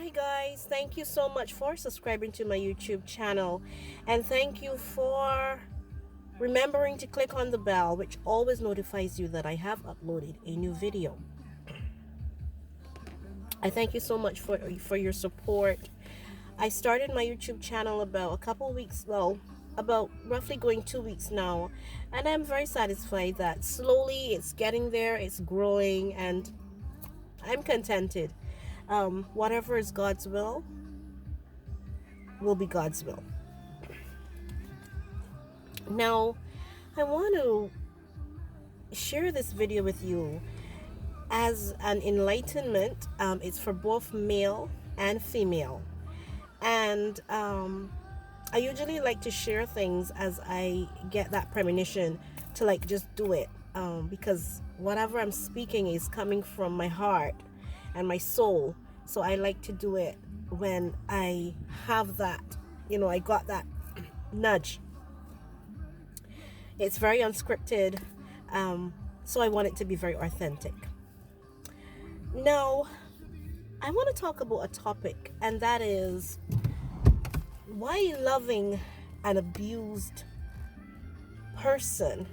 Hi guys, thank you so much for subscribing to my YouTube channel, and thank you for remembering to click on the bell, which always notifies you that I have uploaded a new video. I thank you so much for your support. I started my YouTube channel about a couple weeks, about roughly going 2 weeks now, and I'm very satisfied that slowly it's getting there, it's growing, and I'm contented. Whatever is God's will be God's will. Now, I want to share this video with you as an enlightenment. It's for both male and female. And I usually like to share things as I get that premonition to just do it. Because whatever I'm speaking is coming from my heart and my soul. So I like to do it when I have that, I got that nudge. It's very unscripted, so I want it to be very authentic. Now, I want to talk about a topic, and that is why loving an abused person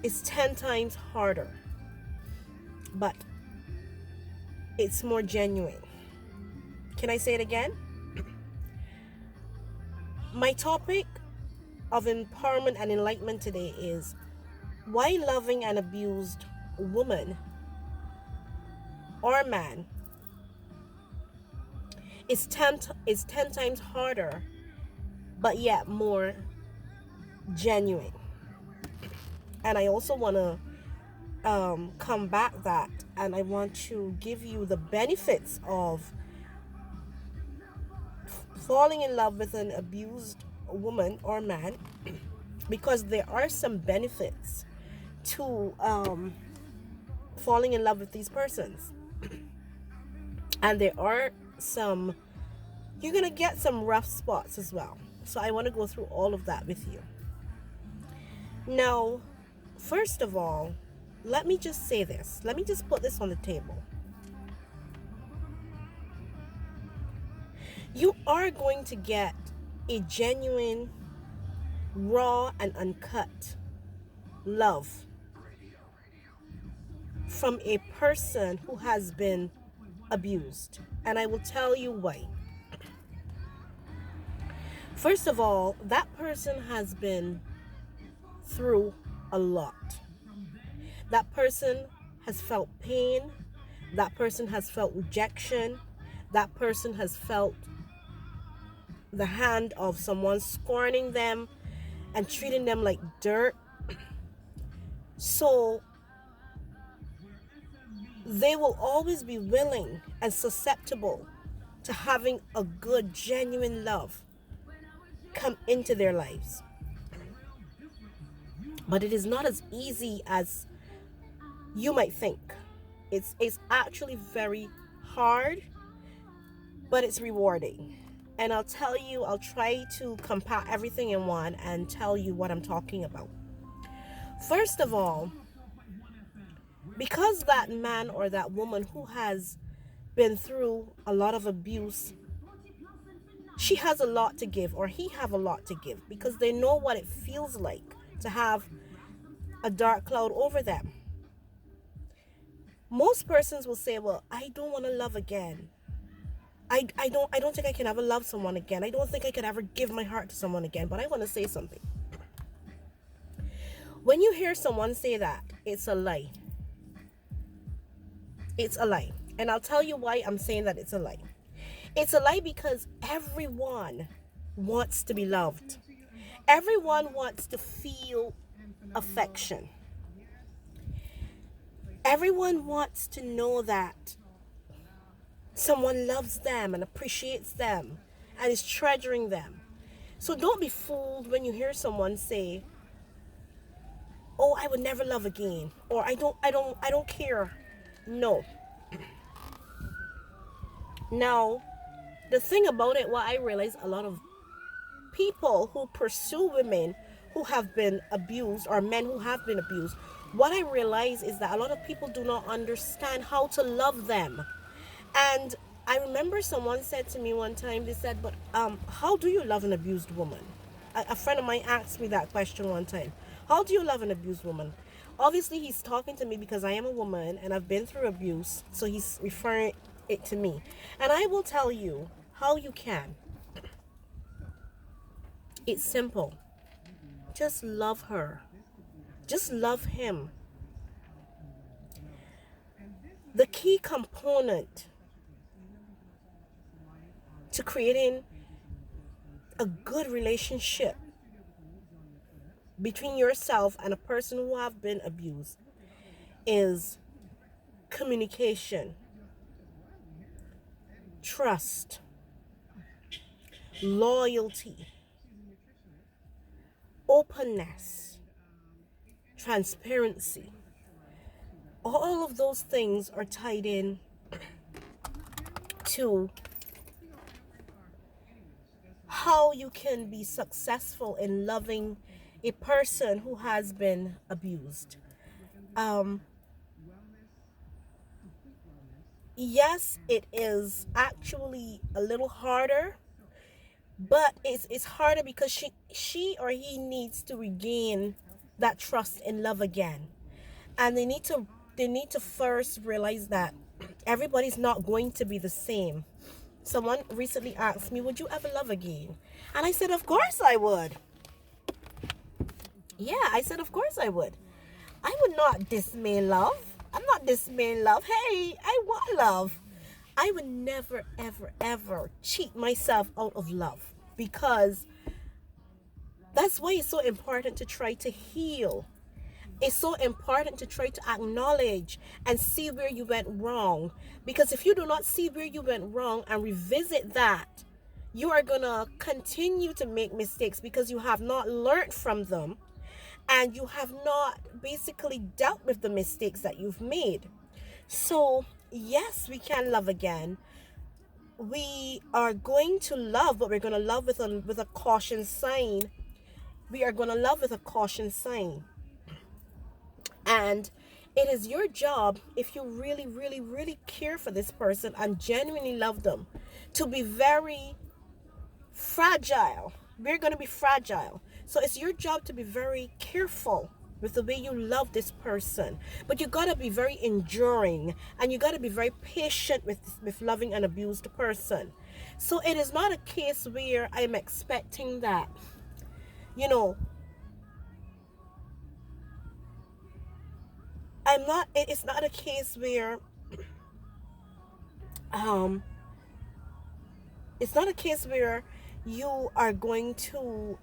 is 10 times harder, but it's more genuine. Can I say it again? My topic of empowerment and enlightenment today is why loving an abused woman or man is 10 times harder, but yet more genuine. And I also want to combat that, and I want to give you the benefits of falling in love with an abused woman or man, because there are some benefits to falling in love with these persons, and there are you're gonna get some rough spots as well. So I want to go through all of that with you. Now, first of all, let me just say this. Let me just put this on the table. You are going to get a genuine, raw, and uncut love from a person who has been abused. And I will tell you why. First of all, that person has been through a lot. That person has felt pain. That person has felt rejection. That person has felt the hand of someone scorning them and treating them like dirt. So they will always be willing and susceptible to having a good, genuine love come into their lives. But it is not as easy as you might think. It's actually very hard, but it's rewarding. And I'll try to compact everything in one and tell you what I'm talking about. First of all, because that man or that woman who has been through a lot of abuse, she has a lot to give, or he have a lot to give, because they know what it feels like to have a dark cloud over them. Most persons will say, well, I don't want to love again. I don't think I can ever love someone again. I don't think I could ever give my heart to someone again. But I want to say something. When you hear someone say that, it's a lie. It's a lie. And I'll tell you why I'm saying that it's a lie. It's a lie because everyone wants to be loved. Everyone wants to feel affection. Everyone wants to know that someone loves them and appreciates them and is treasuring them. So don't be fooled when you hear someone say, "Oh, I would never love again," or I don't care." No. Now, the thing about it, what I realize, a lot of people who pursue women who have been abused, or men who have been abused, what I realize is that a lot of people do not understand how to love them. And I remember someone said to me one time, they said, but how do you love an abused woman? A friend of mine asked me that question one time. How do you love an abused woman? Obviously, he's talking to me because I am a woman and I've been through abuse, so he's referring it to me. And I will tell you how you can. It's simple. Just love her. Just love him. The key component to creating a good relationship between yourself and a person who have been abused is communication, trust, loyalty, openness, transparency. All of those things are tied in to how you can be successful in loving a person who has been abused. Yes, it is actually a little harder, but it's harder because she or he needs to regain that trust and love again, and they need to first realize that everybody's not going to be the same. Someone recently asked me, would you ever love again? And I said, of course I would. Yeah, I said, of course I would. I would not dismay love. I'm not dismaying love. Hey, I want love. I would never, ever, ever cheat myself out of love, because that's why it's so important to try to heal. It's so important to try to acknowledge and see where you went wrong. Because if you do not see where you went wrong and revisit that, you are going to continue to make mistakes because you have not learned from them and you have not basically dealt with the mistakes that you've made. So, yes, we can love again. We are going to love, but we're going to love with a caution sign. We are going to love with a caution sign. And it is your job, if you really, really, really care for this person and genuinely love them, to be very fragile. We're going to be fragile. So it's your job to be very careful with the way you love this person. But you got to be very enduring, and you got to be very patient with loving an abused person. So it is not a case where I'm expecting that, you know, it's not a case where it's not a case where you are going to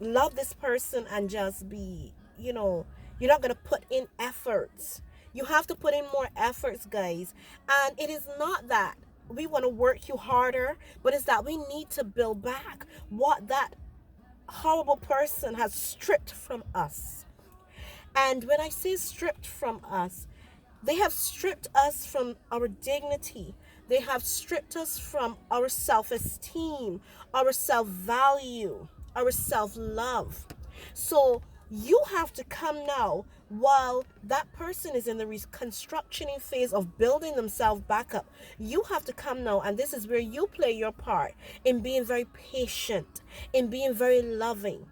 love this person and just be, you're not going to put in efforts. You have to put in more efforts, guys. And it is not that we want to work you harder, but it's that we need to build back what that horrible person has stripped from us. And when I say stripped from us, they have stripped us from our dignity. They have stripped us from our self-esteem, our self-value, our self-love. So you have to come now while that person is in the reconstructioning phase of building themselves back up. You have to come now, and this is where you play your part in being very patient, in being very loving,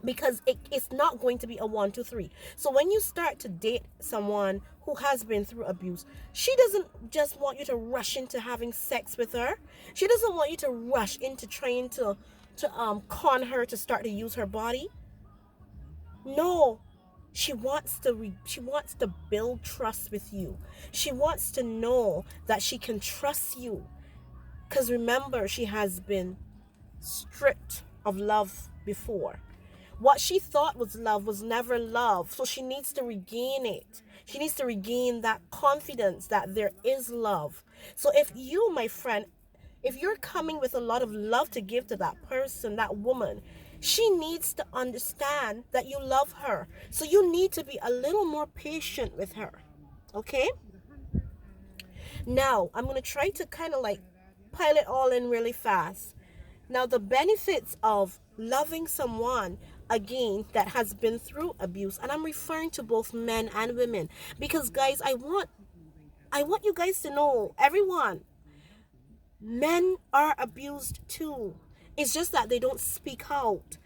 because it's not going to be a 1 2 3. So when you start to date someone who has been through abuse, she doesn't just want you to rush into having sex with her. She doesn't want you to rush into trying to con her to start to use her body. No, she wants to build trust with you. She wants to know that she can trust you, because remember, she has been stripped of love before. What she thought was love was never love. So she needs to regain it. She needs to regain that confidence that there is love. So if you, my friend, if you're coming with a lot of love to give to that person, that woman, she needs to understand that you love her. So you need to be a little more patient with her. Okay? Now, I'm going to try to kind of like pile it all in really fast. Now, the benefits of loving someone, again, that has been through abuse, and I'm referring to both men and women, because guys, I want I want you guys to know, everyone, men are abused too. It's just that they don't speak out.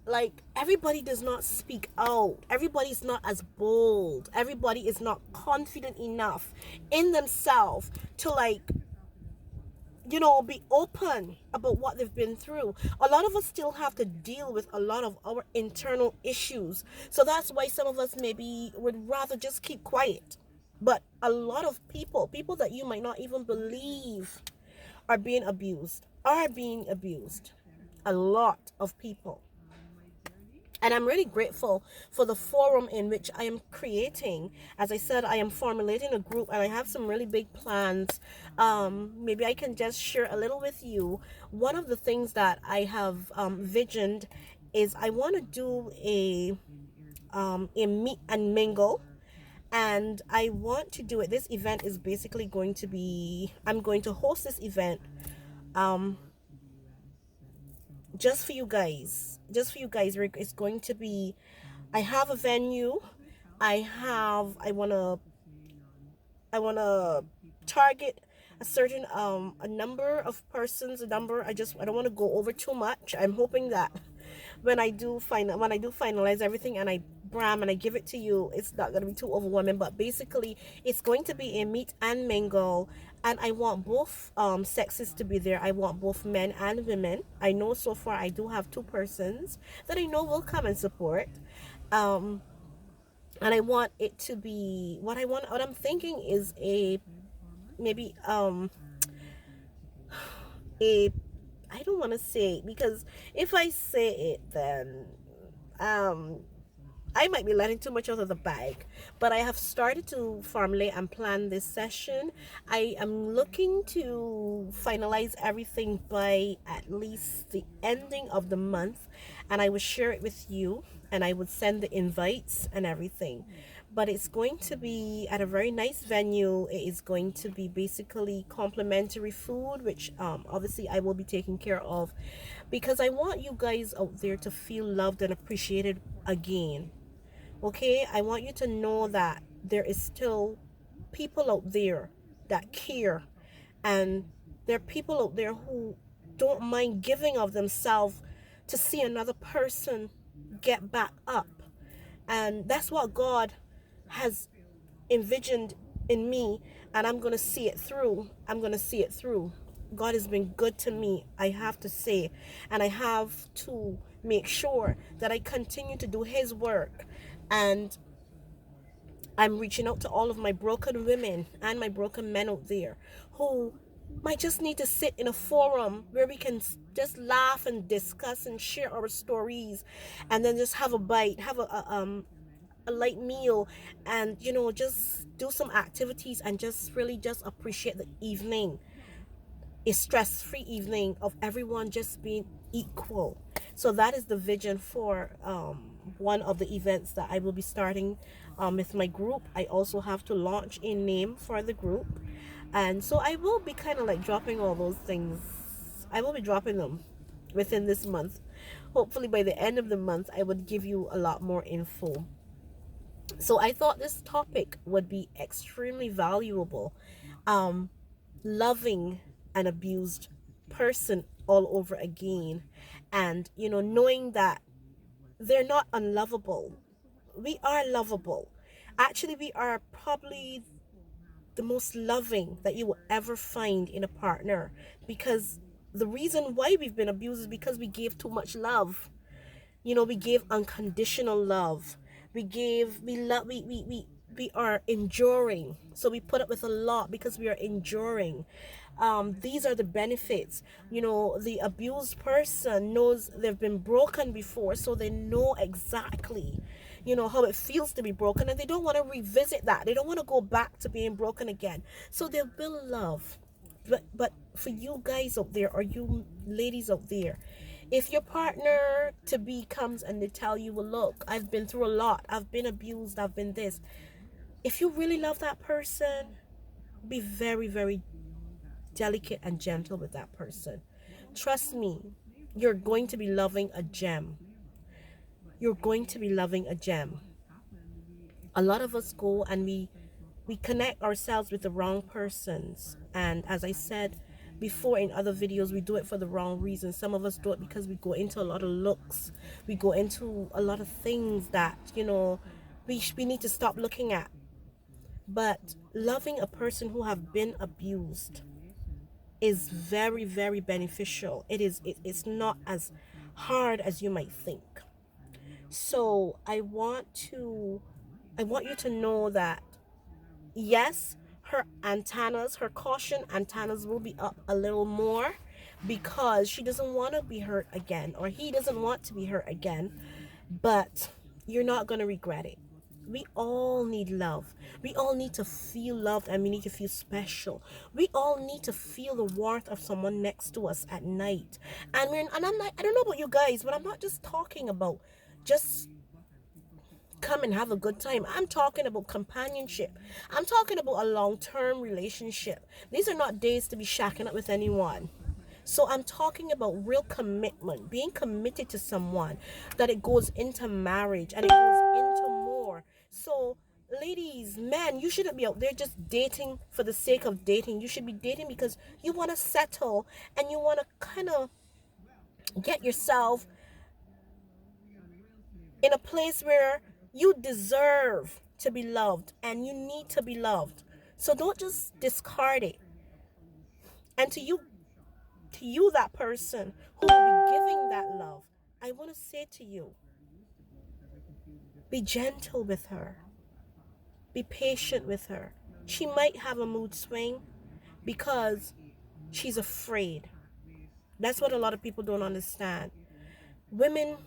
Like, everybody does not speak out. Everybody's not as bold. Everybody is not confident enough in themselves to, like, be open about what they've been through. A lot of us still have to deal with a lot of our internal issues. So that's why some of us maybe would rather just keep quiet. But a lot of people that you might not even believe are being abused. A lot of people. And I'm really grateful for the forum in which I am creating. As I said, I am formulating a group and I have some really big plans. Maybe I can just share a little with you. One of the things that I have visioned is I want to do a meet and mingle. And I want to do it. This event is basically going to be, I'm going to host this event um, just for you guys. It's going to be, I have a venue. I want to target a certain a number of persons, I don't want to go over too much. I'm hoping that when I do finalize everything and I give it to you, it's not going to be too overwhelming. But basically, it's going to be a meet and mingle, and I want both sexes to be there. I want both men and women. I know so far I do have two persons that I know will come and support. um and I want it to be what I'm thinking is a maybe a I don't want to say it, because if I say it, then um I might be letting too much out of the bag. But I have started to formulate and plan this session. I am looking to finalize everything by at least the ending of the month, and I will share it with you, and I would send the invites and everything. But it's going to be at a very nice venue. It is going to be basically complimentary food, which obviously I will be taking care of, because I want you guys out there to feel loved and appreciated again. Okay, I want you to know that there is still people out there that care, and there are people out there who don't mind giving of themselves to see another person get back up. And that's what God has envisioned in me, and I'm going to see it through. God has been good to me, I have to say, and I have to make sure that I continue to do his work. And I'm reaching out to all of my broken women and my broken men out there who might just need to sit in a forum where we can just laugh and discuss and share our stories, and then just have a bite, have a light meal, and just do some activities and just really just appreciate the evening, a stress-free evening of everyone just being equal. So that is the vision for one of the events that I will be starting with my group. I also have to launch a name for the group, and so I will be kind of like dropping all those things. I will be dropping them within this month. Hopefully by the end of the month I would give you a lot more info. So I thought this topic would be extremely valuable. Loving an abused person all over again, and knowing that they're not unlovable. We are lovable. Actually, we are probably the most loving that you will ever find in a partner, because the reason why we've been abused is because we gave too much love. We gave unconditional love. We are enduring, so we put up with a lot because we are enduring. These are the benefits. The abused person knows they've been broken before, so they know exactly how it feels to be broken, and they don't want to revisit that. They don't want to go back to being broken again, so they'll build love. But for you guys out there, or you ladies out there, if your partner to be comes and they tell you, well, look, I've been through a lot, I've been abused, I've been this, if you really love that person, be very, very delicate and gentle with that person. Trust me, you're going to be loving a gem. You're going to be loving a gem. A lot of us go and we we connect ourselves with the wrong persons. And as I said before in other videos, we do it for the wrong reasons. Some of us do it because we go into a lot of looks, we go into a lot of things that, you know, we need to stop looking at. But loving a person who have been abused is very, very beneficial. It's not as hard as you might think. So I want you to know that yes, her antennas, her caution antennas will be up a little more, because she doesn't want to be hurt again, or he doesn't want to be hurt again. But you're not going to regret it. We all need love. We all need to feel loved, and we need to feel special. We all need to feel the warmth of someone next to us at night. And I'm not, I don't know about you guys, but I'm not just talking about just come and have a good time. I'm talking about companionship. I'm talking about a long-term relationship. These are not days to be shacking up with anyone. So I'm talking about real commitment, being committed to someone, that it goes into marriage and it goes into more. So ladies, men, you shouldn't be out there just dating for the sake of dating. You should be dating because you want to settle, and you want to kind of get yourself in a place where you deserve to be loved and you need to be loved. So don't just discard it. And to you, that person who will be giving that love, I want to say to you, be gentle with her. Be patient with her. She might have a mood swing because she's afraid. That's what a lot of people don't understand. Women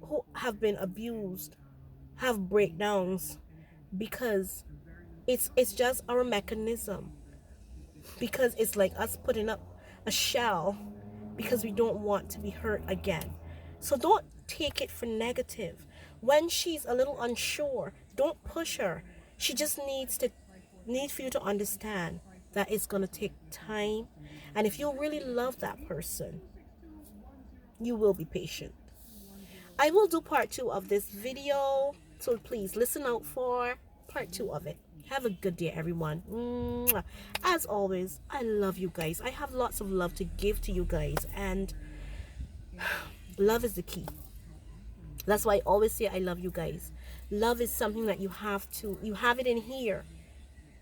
who have been abused have breakdowns because it's just our mechanism, because it's like us putting up a shell because we don't want to be hurt again. So don't take it for negative. When she's a little unsure, don't push her. She just need for you to understand that it's going to take time, and if you really love that person, you will be patient. I will do part 2 of this video, so please listen out for part 2 of it. Have a good day, everyone. Mwah. As always, I love you guys. I have lots of love to give to you guys, and love is the key. That's why I always say I love you guys. Love is something that you have it in here.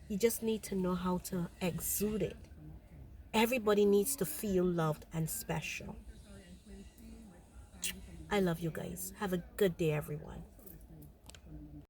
You just need to know how to exude it. Everybody needs to feel loved and special. I love you guys. Have a good day, everyone.